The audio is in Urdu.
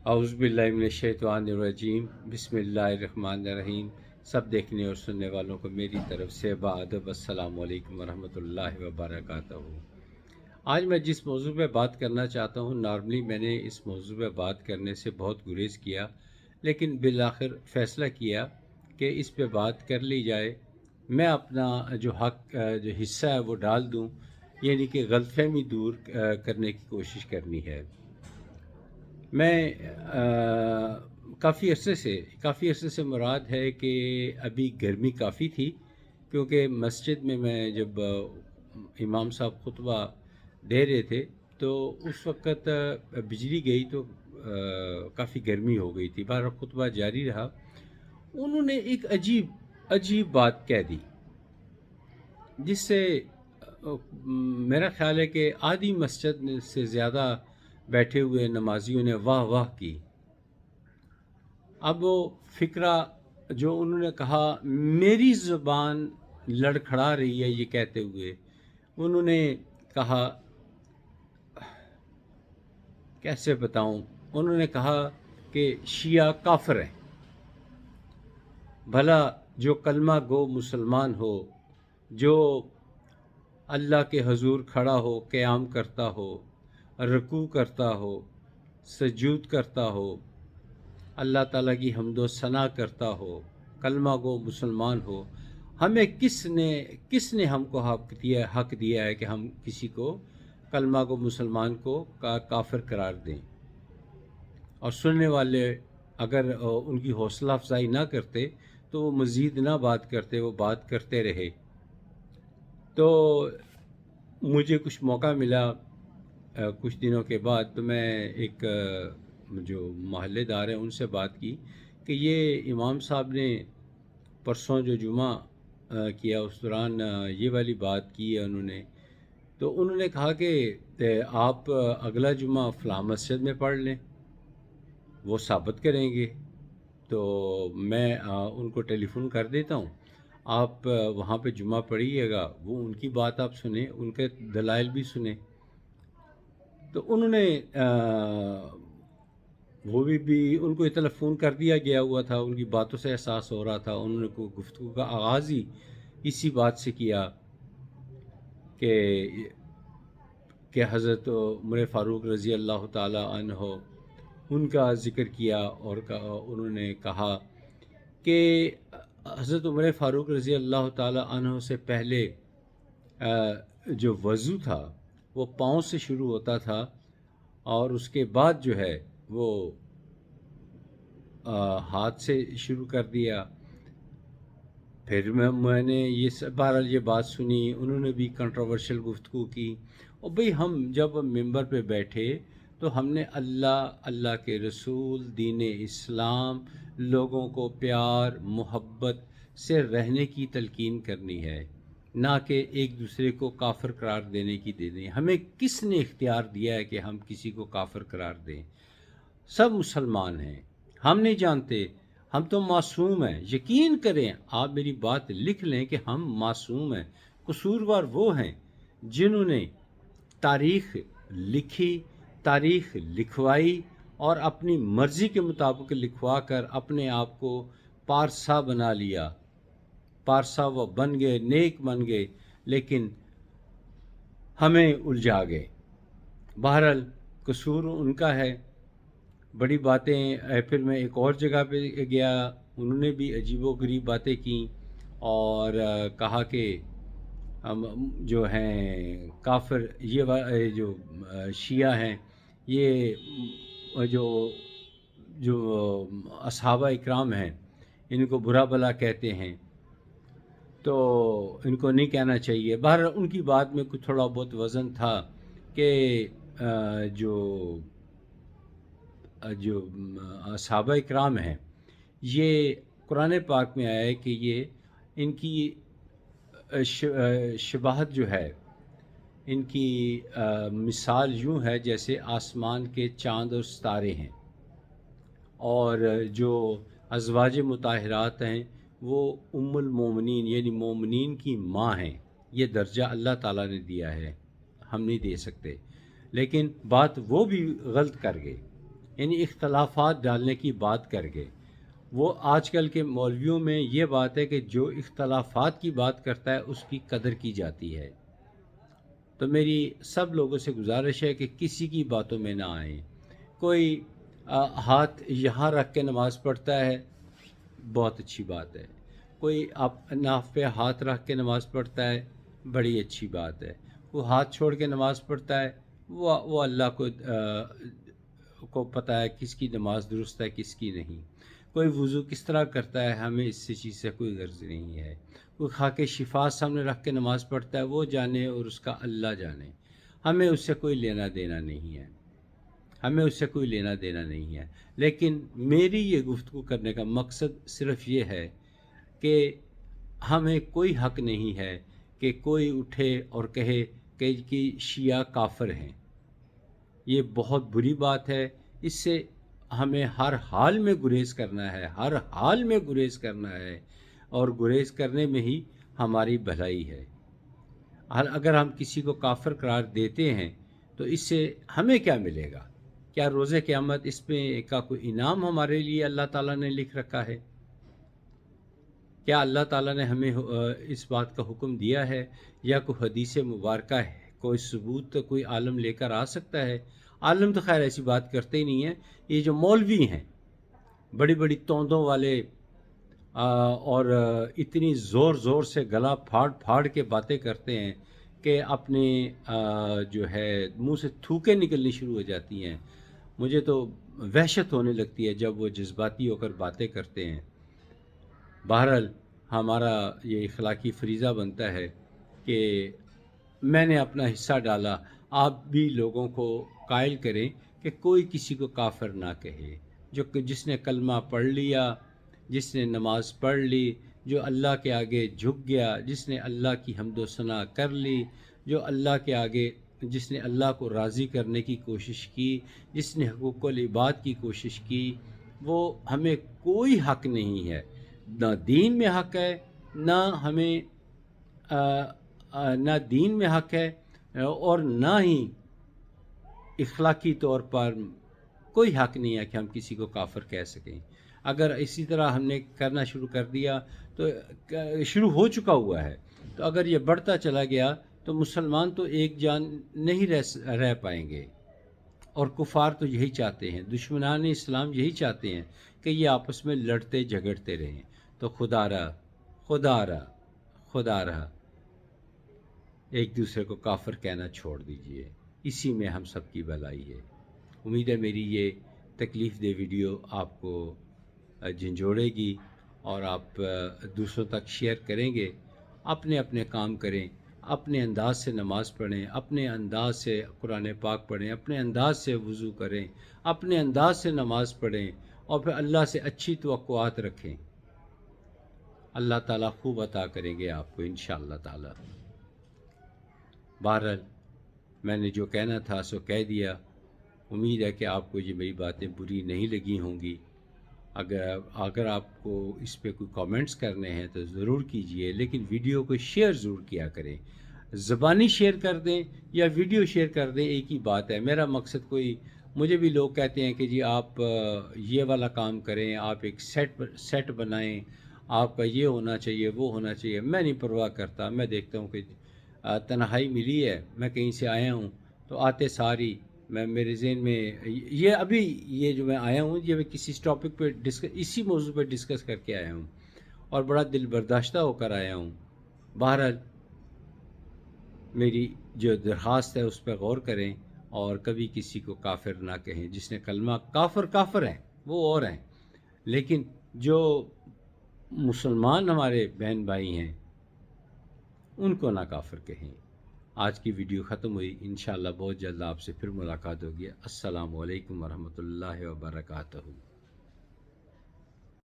اعوذ باللہ من الشیطان الرجیم، بسم اللہ الرحمن الرحیم۔ سب دیکھنے اور سننے والوں کو میری طرف سے بادب السلام علیکم ورحمۃ اللہ وبرکاتہ۔ آج میں جس موضوع پہ بات کرنا چاہتا ہوں، نارملی میں نے اس موضوع پہ بات کرنے سے بہت گریز کیا، لیکن بالآخر فیصلہ کیا کہ اس پہ بات کر لی جائے۔ میں اپنا جو حصہ ہے وہ ڈال دوں، یعنی کہ غلط فہمی دور کرنے کی کوشش کرنی ہے۔ میں کافی عرصے سے مراد ہے کہ ابھی گرمی کافی تھی، کیونکہ مسجد میں جب امام صاحب خطبہ دے رہے تھے تو اس وقت بجلی گئی تو کافی گرمی ہو گئی تھی۔ بہرحال خطبہ جاری رہا۔ انہوں نے ایک عجیب بات کہہ دی، جس سے میرا خیال ہے کہ آدھی مسجد سے زیادہ بیٹھے ہوئے نمازیوں نے واہ واہ کی۔ اب وہ فقرہ جو انہوں نے کہا، میری زبان لڑکھڑا رہی ہے یہ کہتے ہوئے۔ انہوں نے کہا، کیسے بتاؤں، انہوں نے کہا کہ شیعہ کافر ہیں۔ بھلا جو کلمہ گو مسلمان ہو، جو اللہ کے حضور کھڑا ہو، قیام کرتا ہو، رکوع کرتا ہو، سجود کرتا ہو، اللہ تعالیٰ کی حمد و ثنا کرتا ہو، کلمہ گو مسلمان ہو، ہمیں کس نے ہم کو حق دیا ہے کہ ہم کسی کو کلمہ گو مسلمان کو کافر قرار دیں؟ اور سننے والے اگر ان کی حوصلہ افزائی نہ کرتے تو وہ مزید نہ بات کرتے، وہ بات کرتے رہے۔ تو مجھے کچھ موقع ملا کچھ دنوں کے بعد، تو میں ایک جو محلے دار ہیں ان سے بات کی کہ یہ امام صاحب نے پرسوں جو جمعہ کیا اس دوران یہ والی بات کی ہے انہوں نے۔ تو انہوں نے کہا کہ آپ اگلا جمعہ فلاں مسجد میں پڑھ لیں، وہ ثابت کریں گے۔ تو میں ان کو ٹیلی فون کر دیتا ہوں، آپ وہاں پہ جمعہ پڑھیے گا، وہ ان کی بات آپ سنیں، ان کے دلائل بھی سنیں۔ تو انہوں نے وہ بھی ان کو اطلاع فون کر دیا گیا ہوا تھا، ان کی باتوں سے احساس ہو رہا تھا۔ انہوں نے گفتگو کا آغاز ہی اسی بات سے کیا کہ حضرت عمر فاروق رضی اللہ تعالی عنہ ان کا ذکر کیا، اور انہوں نے کہا کہ حضرت عمر فاروق رضی اللہ تعالی عنہ سے پہلے جو وضو تھا وہ پاؤں سے شروع ہوتا تھا، اور اس کے بعد جو ہے وہ ہاتھ سے شروع کر دیا۔ پھر میں نے بہرحال یہ بات سنی، انہوں نے بھی کنٹروورشل گفتگو کی۔ اور بھئی ہم جب ممبر پہ بیٹھے تو ہم نے اللہ کے رسول، دین اسلام، لوگوں کو پیار محبت سے رہنے کی تلقین کرنی ہے، نہ کہ ایک دوسرے کو کافر قرار دینے کی دیں۔ ہمیں کس نے اختیار دیا ہے کہ ہم کسی کو کافر قرار دیں؟ سب مسلمان ہیں، ہم نہیں جانتے، ہم تو معصوم ہیں۔ یقین کریں، آپ میری بات لکھ لیں کہ ہم معصوم ہیں۔ قصوروار وہ ہیں جنہوں نے تاریخ لکھی، تاریخ لکھوائی، اور اپنی مرضی کے مطابق لکھوا کر اپنے آپ کو پارسا بنا لیا۔ پارسا وہ بن گئے، نیک بن گئے، لیکن ہمیں الجھا گئے۔ بہرحال قصور ان کا ہے۔ بڑی باتیں پھر میں ایک اور جگہ پہ گیا، انہوں نے بھی عجیب و غریب باتیں کیں، اور کہا کہ جو ہیں کافر، یہ جو شیعہ ہیں، یہ جو اصحابہ اکرام ہیں ان کو برا بلا کہتے ہیں، تو ان کو نہیں کہنا چاہیے۔ بہرحال ان کی بات میں کچھ تھوڑا بہت وزن تھا کہ جو صحابہ اکرام ہیں، یہ قرآن پاک میں آیا ہے کہ یہ ان کی شباہت جو ہے، ان کی مثال یوں ہے جیسے آسمان کے چاند اور ستارے ہیں، اور جو ازواج مطہرات ہیں وہ ام المومنین یعنی مومنین کی ماں ہیں۔ یہ درجہ اللہ تعالیٰ نے دیا ہے، ہم نہیں دے سکتے۔ لیکن بات وہ بھی غلط کر گئے، یعنی اختلافات ڈالنے کی بات کر گئے. وہ آج کل کے مولویوں میں یہ بات ہے کہ جو اختلافات کی بات کرتا ہے اس کی قدر کی جاتی ہے. تو میری سب لوگوں سے گزارش ہے کہ کسی کی باتوں میں نہ آئیں. کوئی ہاتھ یہاں رکھ کے نماز پڑھتا ہے، بہت اچھی بات ہے. کوئی ناف پہ ہاتھ رکھ کے نماز پڑھتا ہے، بڑی اچھی بات ہے. وہ ہاتھ چھوڑ کے نماز پڑھتا ہے، وہ اللہ کو پتہ ہے کس کی نماز درست ہے کس کی نہیں. کوئی وضو کس طرح کرتا ہے، ہمیں اس چیز سے کوئی غرض نہیں ہے. کوئی خاک شفا سامنے رکھ کے نماز پڑھتا ہے، وہ جانے اور اس کا اللہ جانے. ہمیں اس سے کوئی لینا دینا نہیں ہے، ہمیں اس سے کوئی لینا دینا نہیں ہے. لیکن میری یہ گفتگو کرنے کا مقصد صرف یہ ہے کہ ہمیں کوئی حق نہیں ہے کہ کوئی اٹھے اور کہے کہ شیعہ کافر ہیں. یہ بہت بری بات ہے. اس سے ہمیں ہر حال میں گریز کرنا ہے، ہر حال میں گریز کرنا ہے، اور گریز کرنے میں ہی ہماری بھلائی ہے. اگر ہم کسی کو کافر قرار دیتے ہیں تو اس سے ہمیں کیا ملے گا؟ کیا روز قیامت اس پہ کا کوئی انعام ہمارے لیے اللہ تعالیٰ نے لکھ رکھا ہے؟ کیا اللہ تعالیٰ نے ہمیں اس بات کا حکم دیا ہے، یا کوئی حدیث مبارکہ ہے، کوئی ثبوت تو کوئی عالم لے کر آ سکتا ہے؟ عالم تو خیر ایسی بات کرتے ہی نہیں ہیں. یہ جو مولوی ہیں، بڑی بڑی توندوں والے، اور اتنی زور زور سے گلا پھاڑ پھاڑ کے باتیں کرتے ہیں کہ اپنے جو ہے منہ سے تھوکیں نکلنی شروع ہو جاتی ہیں. مجھے تو وحشت ہونے لگتی ہے جب وہ جذباتی ہو کر باتیں کرتے ہیں. بہرحال ہمارا یہ اخلاقی فریضہ بنتا ہے کہ میں نے اپنا حصہ ڈالا، آپ بھی لوگوں کو قائل کریں کہ کوئی کسی کو کافر نہ کہے. جس نے کلمہ پڑھ لیا، جس نے نماز پڑھ لی، جو اللہ کے آگے جھک گیا، جس نے اللہ کی حمد و ثنا کر لی، جو اللہ کے آگے جس نے اللہ کو راضی کرنے کی کوشش کی، جس نے حقوق العباد کی کوشش کی، وہ ہمیں کوئی حق نہیں ہے. نہ دین میں حق ہے، نہ ہمیں نہ دین میں حق ہے، اور نہ ہی اخلاقی طور پر کوئی حق نہیں ہے کہ ہم کسی کو کافر کہہ سکیں. اگر اسی طرح ہم نے کرنا شروع کر دیا تو شروع ہو چکا ہوا ہے، تو اگر یہ بڑھتا چلا گیا تو مسلمان تو ایک جان نہیں رہ پائیں گے. اور کفار تو یہی چاہتے ہیں، دشمنان اسلام یہی چاہتے ہیں کہ یہ آپس میں لڑتے جھگڑتے رہیں. تو خدا رہا ایک دوسرے کو کافر کہنا چھوڑ دیجئے. اسی میں ہم سب کی بھلائی ہے. امید ہے میری یہ تکلیف دہ ویڈیو آپ کو جھنجھوڑے گی اور آپ دوسروں تک شیئر کریں گے. اپنے اپنے کام کریں، اپنے انداز سے نماز پڑھیں، اپنے انداز سے قرآن پاک پڑھیں، اپنے انداز سے وضو کریں، اپنے انداز سے نماز پڑھیں، اور پھر اللہ سے اچھی توقعات رکھیں. اللہ تعالیٰ خوب عطا کریں گے آپ کو انشاءاللہ تعالیٰ. بہرحال میں نے جو کہنا تھا سو کہہ دیا. امید ہے کہ آپ کو یہ میری باتیں بری نہیں لگی ہوں گی. اگر آپ کو اس پہ کوئی کامنٹس کرنے ہیں تو ضرور کیجئے، لیکن ویڈیو کو شیئر ضرور کیا کریں. زبانی شیئر کر دیں یا ویڈیو شیئر کر دیں، ایک ہی بات ہے. میرا مقصد مجھے بھی لوگ کہتے ہیں کہ جی آپ یہ والا کام کریں، آپ ایک سیٹ بنائیں، آپ کا یہ ہونا چاہیے وہ ہونا چاہیے. میں نہیں پرواہ کرتا. میں دیکھتا ہوں کہ تنہائی ملی ہے، میں کہیں سے آیا ہوں تو آتے ساری میرے ذہن میں یہ جو میں آیا ہوں، یہ میں کسی ٹاپک پہ اسی موضوع پہ ڈسکس کر کے آیا ہوں، اور بڑا دل برداشتہ ہو کر آیا ہوں. بہرحال میری جو درخواست ہے اس پہ غور کریں، اور کبھی کسی کو کافر نہ کہیں. جس نے کلمہ کافر ہیں وہ اور ہیں، لیکن جو مسلمان ہمارے بہن بھائی ہیں ان کو نہ کافر کہیں. آج کی ویڈیو ختم ہوئی. انشاءاللہ بہت جلد آپ سے پھر ملاقات ہوگی. السلام علیکم ورحمۃ اللہ وبرکاتہ.